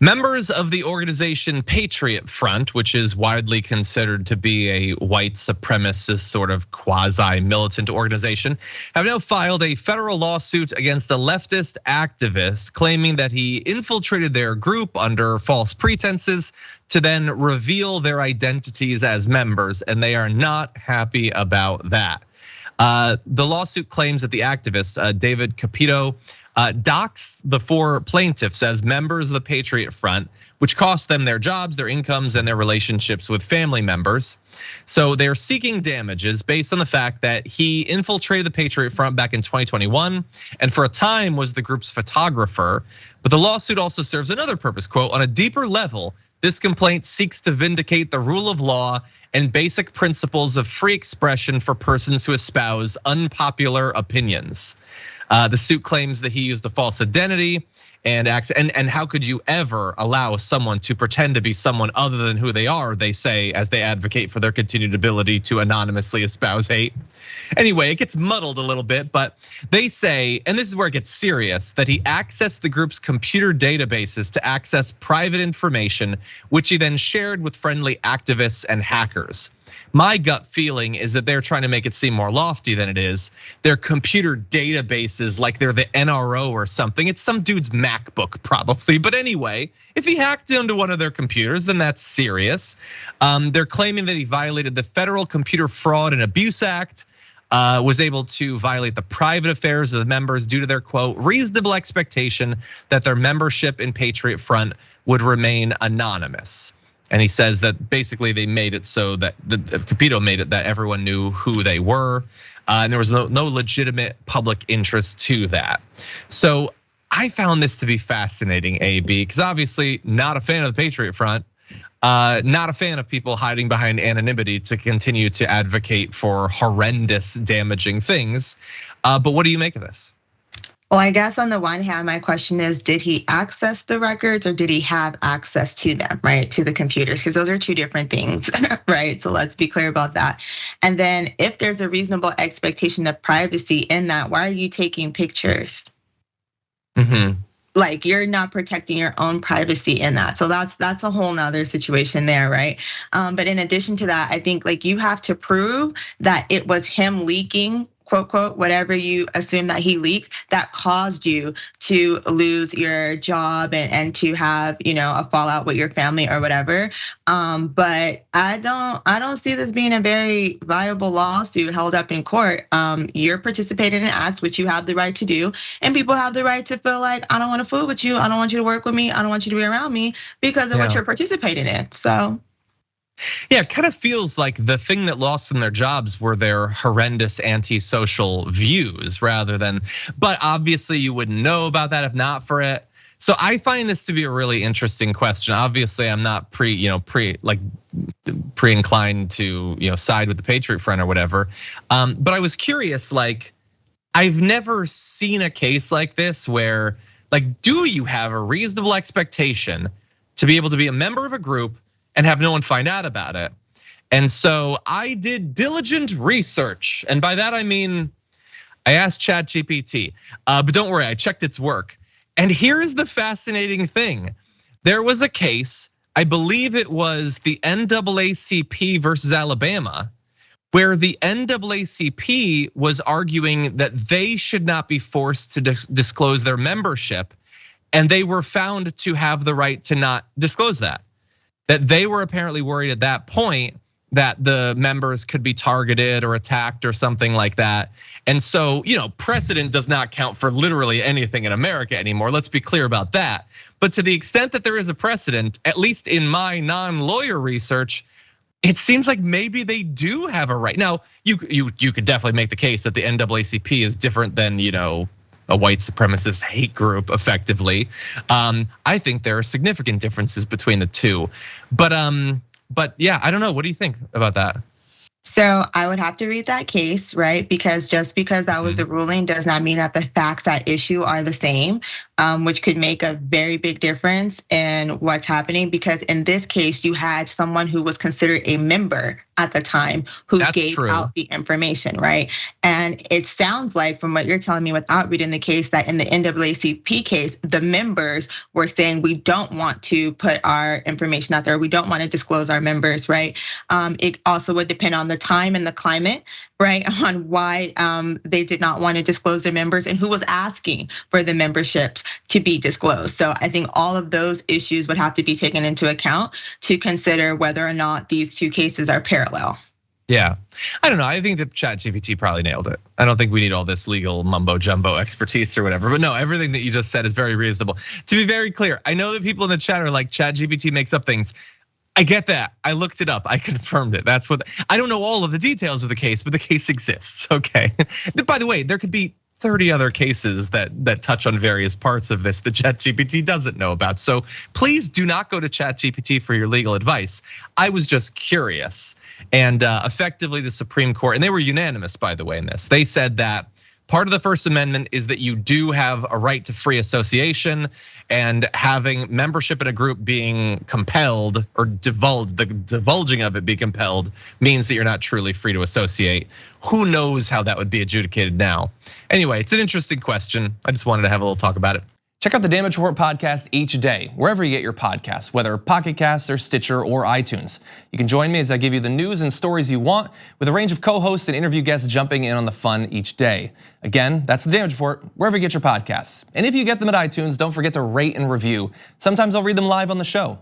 Members of the organization Patriot Front, which is widely considered to be a white supremacist sort of quasi-militant organization, have now filed a federal lawsuit against a leftist activist claiming that he infiltrated their group under false pretenses to then reveal their identities as members, and they are not happy about that. The lawsuit claims that the activist, David Capito, doxed the 4 plaintiffs as members of the Patriot Front, which cost them their jobs, their incomes, and their relationships with family members. So they're seeking damages based on the fact that he infiltrated the Patriot Front back in 2021, and for a time was the group's photographer. But the lawsuit also serves another purpose, quote, on a deeper level, this complaint seeks to vindicate the rule of law and basic principles of free expression for persons who espouse unpopular opinions. The suit claims that he used a false identity and how could you ever allow someone to pretend to be someone other than who they are, they say, as they advocate for their continued ability to anonymously espouse hate. Anyway, it gets muddled a little bit, but they say, and this is where it gets serious, that he accessed the group's computer databases to access private information, which he then shared with friendly activists and hackers. My gut feeling is that they're trying to make it seem more lofty than it is. Their computer databases, like they're the NRO or something. It's some dude's MacBook probably. But anyway, if he hacked into one of their computers, then that's serious. They're claiming that he violated the Federal Computer Fraud and Abuse Act, was able to violate the private affairs of the members due to their, quote, reasonable expectation that their membership in Patriot Front would remain anonymous. And he says that basically they made it so that Capito made it that everyone knew who they were, and there was no legitimate public interest to that. So I found this to be fascinating, A.B., because obviously not a fan of the Patriot Front, not a fan of people hiding behind anonymity to continue to advocate for horrendous, damaging things. But what do you make of this? Well, I guess on the one hand, my question is, did he access the records or did he have access to them, right? To the computers, because those are 2 different things, right? So let's be clear about that. And then if there's a reasonable expectation of privacy in that, why are you taking pictures? Like you're not protecting your own privacy in that. So that's a whole nother situation there, right? But in addition to that, I think like you have to prove that it was him leaking, quote, quote, whatever you assume that he leaked, that caused you to lose your job and to have, a fallout with your family or whatever. But I don't see this being a very viable lawsuit held up in court. You're participating in acts, which you have the right to do. And people have the right to feel like, I don't want to fool with you. I don't want you to work with me. I don't want you to be around me because of what you're participating in, so. Yeah, it kind of feels like the thing that lost them their jobs were their horrendous antisocial views rather than, but obviously you wouldn't know about that if not for it. So I find this to be a really interesting question. Obviously, I'm not pre-inclined to side with the Patriot Front or whatever. But I was curious, like, I've never seen a case like this where, like, do you have a reasonable expectation to be able to be a member of a group and have no one find out about it? And so I did diligent research. And by that I mean, I asked ChatGPT, but don't worry, I checked its work. And here's the fascinating thing. There was a case, I believe it was the NAACP versus Alabama, where the NAACP was arguing that they should not be forced to disclose their membership. And they were found to have the right to not disclose that. That they were apparently worried at that point that the members could be targeted or attacked or something like that. And so, precedent does not count for literally anything in America anymore. Let's be clear about that. But to the extent that there is a precedent, at least in my non-lawyer research, it seems like maybe they do have a right. Now, you could definitely make the case that the NAACP is different than, a white supremacist hate group effectively. I think there are significant differences between the two. But yeah, I don't know. What do you think about that? So I would have to read that case, right? Because just because that was a ruling does not mean that the facts at issue are the same. which could make a very big difference in what's happening. Because in this case, you had someone who was considered a member at the time who gave out the information, right? And it sounds like from what you're telling me without reading the case that in the NAACP case, the members were saying we don't want to put our information out there. We don't want to disclose our members, right? It also would depend on the time and the climate, right? On why they did not want to disclose their members and who was asking for the memberships to be disclosed. So I think all of those issues would have to be taken into account to consider whether or not these two cases are parallel. Yeah, I don't know. I think that ChatGPT probably nailed it. I don't think we need all this legal mumbo jumbo expertise or whatever. But no, everything that you just said is very reasonable. To be very clear, I know that people in the chat are like ChatGPT makes up things. I get that. I looked it up. I confirmed it. That's what I don't know all of the details of the case, but the case exists. Okay. By the way, there could be 30 other cases that touch on various parts of this that ChatGPT doesn't know about. So please do not go to ChatGPT for your legal advice. I was just curious. And effectively the Supreme Court, and they were unanimous by the way in this, they said that part of the First Amendment is that you do have a right to free association, and having membership in a group being compelled or the divulging of it be compelled means that you're not truly free to associate. Who knows how that would be adjudicated now? Anyway, it's an interesting question. I just wanted to have a little talk about it. Check out the Damage Report podcast each day, wherever you get your podcasts, whether Pocket Casts or Stitcher or iTunes. You can join me as I give you the news and stories you want, with a range of co-hosts and interview guests jumping in on the fun each day. Again, that's the Damage Report, wherever you get your podcasts. And if you get them at iTunes, don't forget to rate and review. Sometimes I'll read them live on the show.